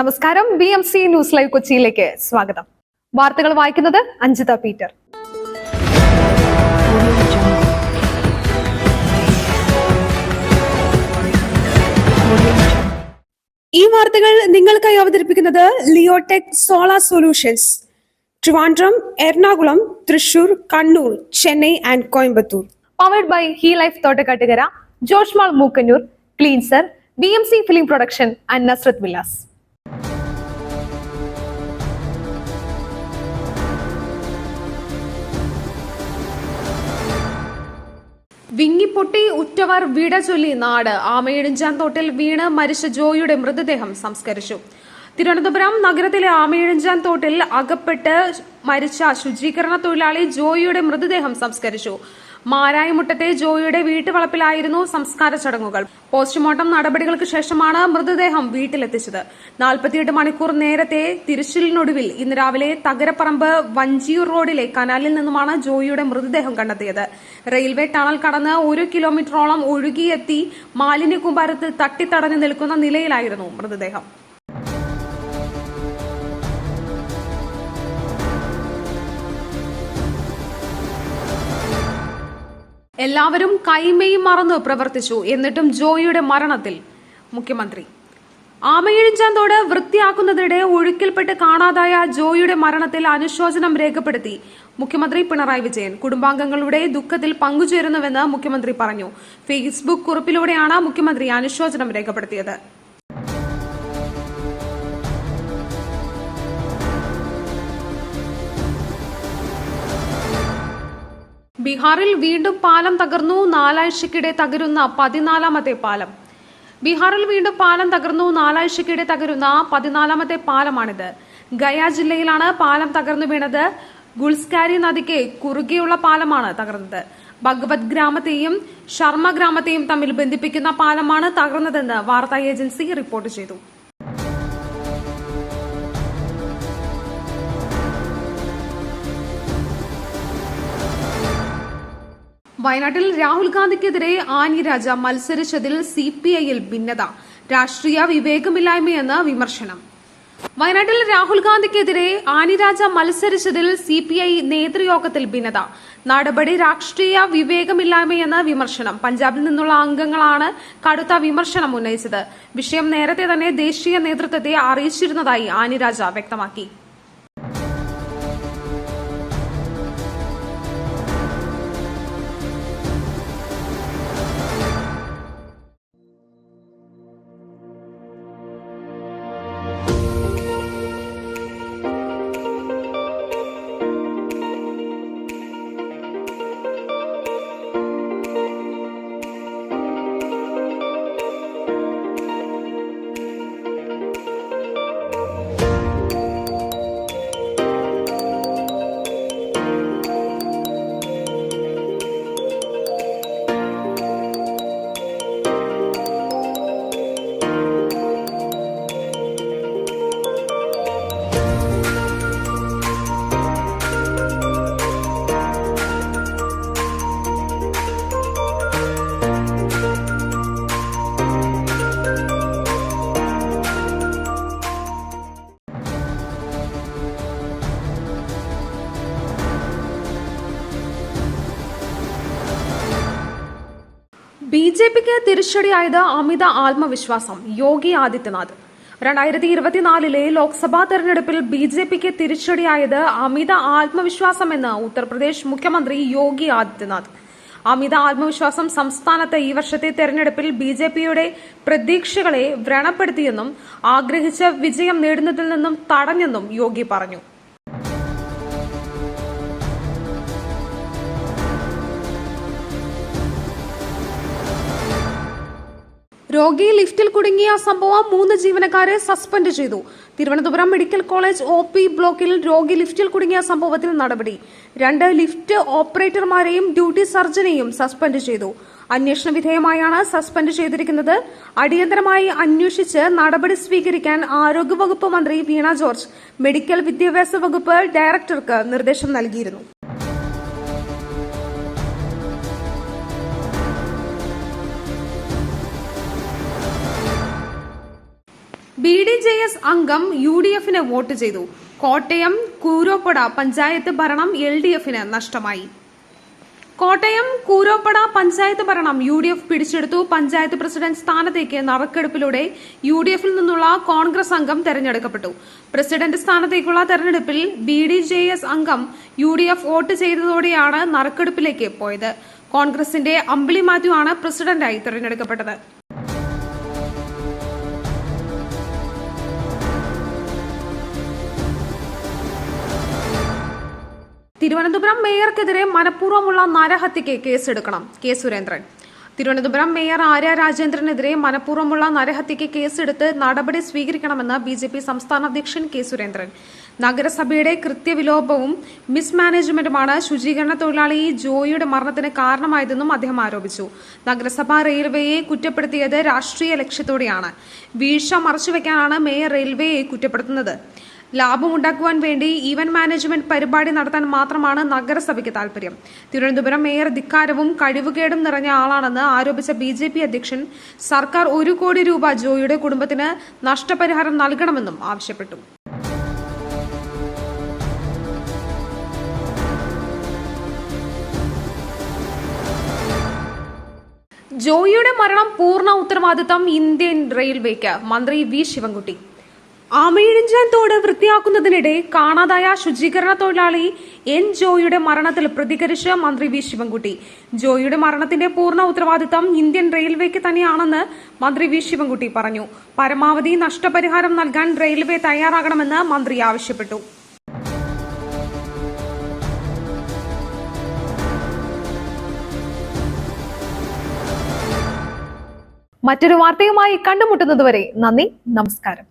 നമസ്കാരം. BMC news live കൊച്ചിയിലേക്ക് സ്വാഗതം. വാർത്തകൾ വായിക്കുന്നത് അഞ്ജിത പീറ്റർ. ഈ വാർത്തകൾ നിങ്ങൾക്കായി അവതരിപ്പിക്കുന്നത് Leotech solar solutions, Trivandrum, Ernakulam, Thrissur, Kannur, Chennai and Coimbatore. Powered by hi life Thottakkattukara, Joshmall Mookkannoor, cleanser, BMC film production and Nazareth villas. വിങ്ങിപ്പൊട്ടി ഉറ്റവർ വിട ചൊല്ലി നാട്. ആമയിഴഞ്ചാൻതോട്ടിൽ വീണ് മരിച്ച ജോയിയുടെ മൃതദേഹം സംസ്കരിച്ചു. തിരുവനന്തപുരം നഗരത്തിലെ ആമയിഴഞ്ചാൻതോട്ടിൽ അകപ്പെട്ട് മരിച്ച ശുചീകരണ തൊഴിലാളി ജോയിയുടെ മൃതദേഹം സംസ്കരിച്ചു. മാരായമുട്ടത്തെ ജോയിയുടെ വീട്ടുവളപ്പിലായിരുന്നു സംസ്കാര ചടങ്ങുകൾ. പോസ്റ്റ്മോർട്ടം നടപടികൾക്ക് ശേഷമാണ് മൃതദേഹം വീട്ടിലെത്തിച്ചത്. 48 മണിക്കൂർ നേരത്തെ തിരച്ചിലിനൊടുവിൽ ഇന്ന് രാവിലെ തകരപ്പറമ്പ് വഞ്ചിയൂർ റോഡിലെ കനാലിൽ നിന്നുമാണ് ജോയിയുടെ മൃതദേഹം കണ്ടെത്തിയത്. റെയിൽവേ ടണൽ കടന്ന് 1 കിലോമീറ്ററോളം ഒഴുകിയെത്തി മാലിന്യക്കൂമ്പാരത്തിൽ തട്ടിത്തടഞ്ഞു നിൽക്കുന്ന നിലയിലായിരുന്നു മൃതദേഹം. എല്ലാവരും കൈമയും മറന്നു പ്രവർത്തിച്ചു, എന്നിട്ടും ജോയിയുടെ മരണത്തിൽ മുഖ്യമന്ത്രി. ആമയിഴഞ്ചാൻതോട് വൃത്തിയാക്കുന്നതിനിടെ ഒഴുക്കിൽപ്പെട്ട് കാണാതായ ജോയിയുടെ മരണത്തിൽ അനുശോചനം രേഖപ്പെടുത്തി മുഖ്യമന്ത്രി പിണറായി വിജയൻ. കുടുംബാംഗങ്ങളുടെ ദുഃഖത്തിൽ പങ്കുചേരുന്നുവെന്ന് മുഖ്യമന്ത്രി പറഞ്ഞു. ഫേസ്ബുക്ക് കുറിപ്പിലൂടെയാണ് മുഖ്യമന്ത്രി അനുശോചനം രേഖപ്പെടുത്തിയത്. ബീഹാറിൽ വീണ്ടും പാലം തകർന്നു. 4 ആഴ്ചക്കിടെ തകരുന്ന 14ാമത്തെ പാലം. ബീഹാറിൽ വീണ്ടും പാലം തകർന്നു. 4 ആഴ്ചക്കിടെ തകരുന്ന 14ാമത്തെ പാലമാണിത്. ഗയ ജില്ലയിലാണ് പാലം തകർന്നു വീണത്. ഗുൾസ്കാരി നദിക്ക് കുറുകെയുള്ള പാലമാണ് തകർന്നത്. ഭഗവത് ഗ്രാമത്തെയും ശർമ്മ ഗ്രാമത്തെയും തമ്മിൽ ബന്ധിപ്പിക്കുന്ന പാലമാണ് തകർന്നതെന്ന് വാർത്താ ഏജൻസി റിപ്പോർട്ട് ചെയ്തു. വയനാട്ടിൽ രാഹുൽ ഗാന്ധിക്കെതിരെ ആനി രാജ മത്സരിച്ചതിൽ CPI-യിൽ ഭിന്നത. രാഷ്ട്രീയ വിവേകമില്ലായ്മയെന്ന് വിമർശനം. വയനാട്ടിൽ രാഹുൽ ഗാന്ധിക്കെതിരെ ആനി രാജ മത്സരിച്ചതിൽ CPI നേതൃയോഗത്തിൽ ഭിന്നത. നടപടി രാഷ്ട്രീയ വിവേകമില്ലായ്മയെന്ന് വിമർശനം. പഞ്ചാബിൽ നിന്നുള്ള അംഗങ്ങളാണ് കടുത്ത വിമർശനം ഉന്നയിച്ചത്. വിഷയം നേരത്തെ തന്നെ ദേശീയ നേതൃത്വത്തെ അറിയിച്ചിരുന്നതായി ആനി രാജ വ്യക്തമാക്കി. BJPക്ക് തിരിച്ചടിയായത് അമിത ആത്മവിശ്വാസം. യോഗി ആദിത്യനാഥ്. 2024 ലോക്സഭാ തെരഞ്ഞെടുപ്പിൽ BJPക്ക് തിരിച്ചടിയായത് അമിത ആത്മവിശ്വാസമെന്ന് ഉത്തർപ്രദേശ് മുഖ്യമന്ത്രി യോഗി ആദിത്യനാഥ്. അമിത ആത്മവിശ്വാസം സംസ്ഥാനത്ത് ഈ വർഷത്തെ തെരഞ്ഞെടുപ്പിൽ BJPയുടെ പ്രതീക്ഷകളെ വ്രണപ്പെടുത്തിയെന്നും ആഗ്രഹിച്ച വിജയം നേടുന്നതിൽ നിന്നും തടഞ്ഞെന്നും യോഗി പറഞ്ഞു. രോഗി ലിഫ്റ്റിൽ കുടുങ്ങിയ സംഭവം 3 ജീവനക്കാരെ സസ്പെൻഡ് ചെയ്തു. തിരുവനന്തപുരം മെഡിക്കൽ കോളേജ് OP ബ്ലോക്കിൽ രോഗി ലിഫ്റ്റിൽ കുടുങ്ങിയ സംഭവത്തിൽ നടപടി. 2 ലിഫ്റ്റ് ഓപ്പറേറ്റർമാരെയും ഡ്യൂട്ടി സർജനെയും സസ്പെൻഡ് ചെയ്തു. അന്വേഷണ വിധേയമായാണ് സസ്പെൻഡ് ചെയ്തിരിക്കുന്നത്. അടിയന്തരമായി അന്വേഷിച്ച് നടപടി സ്വീകരിക്കാൻ ആരോഗ്യവകുപ്പ് മന്ത്രി വീണ ജോർജ് മെഡിക്കൽ വിദ്യാഭ്യാസ വകുപ്പ് ഡയറക്ടർക്ക് നിർദ്ദേശം നൽകിയിരുന്നു. BDJS അംഗം UDFന് വോട്ട് ചെയ്തു. കോട്ടയം കൂരോപ്പട പഞ്ചായത്ത് ഭരണം LDFന് നഷ്ടമായി. കോട്ടയം കൂരോപ്പട പഞ്ചായത്ത് ഭരണം UDF പിടിച്ചെടുത്തു. പഞ്ചായത്ത് പ്രസിഡന്റ് സ്ഥാനത്തേക്ക് നറുക്കെടുപ്പിലൂടെ UDFിൽ നിന്നുള്ള കോൺഗ്രസ് അംഗം തെരഞ്ഞെടുക്കപ്പെട്ടു. പ്രസിഡന്റ് സ്ഥാനത്തേക്കുള്ള തെരഞ്ഞെടുപ്പിൽ BDJS അംഗം UDF വോട്ട് ചെയ്തതോടെയാണ് നറുക്കെടുപ്പിലേക്ക് പോയത്. കോൺഗ്രസിന്റെ അമ്പിളി മാത്യു ആണ് പ്രസിഡന്റായി തെരഞ്ഞെടുക്കപ്പെട്ടത്. തിരുവനന്തപുരം മേയർക്കെതിരെ മനഃപൂർവ്വമുള്ള നരഹത്യയ്ക്ക് കേസെടുക്കണം. കെ സുരേന്ദ്രൻ. തിരുവനന്തപുരം മേയർ ആര്യ രാജേന്ദ്രനെതിരെ മനഃപൂർവ്വമുള്ള നരഹത്യയ്ക്ക് കേസെടുത്ത് നടപടി സ്വീകരിക്കണമെന്ന് BJP സംസ്ഥാന അധ്യക്ഷൻ കെ സുരേന്ദ്രൻ. നഗരസഭയുടെ കൃത്യവിലോപവും മിസ്മാനേജ്മെന്റുമാണ് ശുചീകരണ തൊഴിലാളി ജോയിയുടെ മരണത്തിന് കാരണമായതെന്നും അദ്ദേഹം ആരോപിച്ചു. നഗരസഭ റെയിൽവേയെ കുറ്റപ്പെടുത്തിയത് രാഷ്ട്രീയ ലക്ഷ്യത്തോടെയാണ്. വീഴ്ച മറച്ചുവെക്കാനാണ് മേയർ റെയിൽവേയെ കുറ്റപ്പെടുത്തുന്നത്. ലാഭമുണ്ടാക്കുവാൻ വേണ്ടി ഈവന്റ് മാനേജ്മെന്റ് പരിപാടി നടത്താൻ മാത്രമാണ് നഗരസഭയ്ക്ക് താൽപര്യം. തിരുവനന്തപുരം മേയർ ധിക്കാരവും കഴിവുകേടും നിറഞ്ഞ ആളാണെന്ന് ആരോപിച്ച BJP അധ്യക്ഷൻ സർക്കാർ 1 കോടി രൂപ ജോയിയുടെ കുടുംബത്തിന് നഷ്ടപരിഹാരം നൽകണമെന്നും ആവശ്യപ്പെട്ടു. ജോയിയുടെ മരണം പൂർണ്ണ ഉത്തരവാദിത്തം ഇന്ത്യൻ റെയിൽവേക്ക്. മന്ത്രി V ശിവൻകുട്ടി. ആമയിഴഞ്ചാൻ തോട് വൃത്തിയാക്കുന്നതിനിടെ കാണാതായ ശുചീകരണ തൊഴിലാളി N ജോയിയുടെ മരണത്തിൽ പ്രതികരിച്ച് മന്ത്രി V ശിവൻകുട്ടി. ജോയിയുടെ മരണത്തിന്റെ പൂർണ്ണ ഉത്തരവാദിത്തം ഇന്ത്യൻ റെയിൽവേക്ക് തന്നെയാണെന്ന് മന്ത്രി V ശിവൻകുട്ടി പറഞ്ഞു. പരമാവധി നഷ്ടപരിഹാരം നൽകാൻ റെയിൽവേ തയ്യാറാകണമെന്ന് മന്ത്രി ആവശ്യപ്പെട്ടു. മറ്റൊരു വാർത്തയുമായി കണ്ടുമുട്ടുന്നതുവരെ നന്ദി, നമസ്കാരം.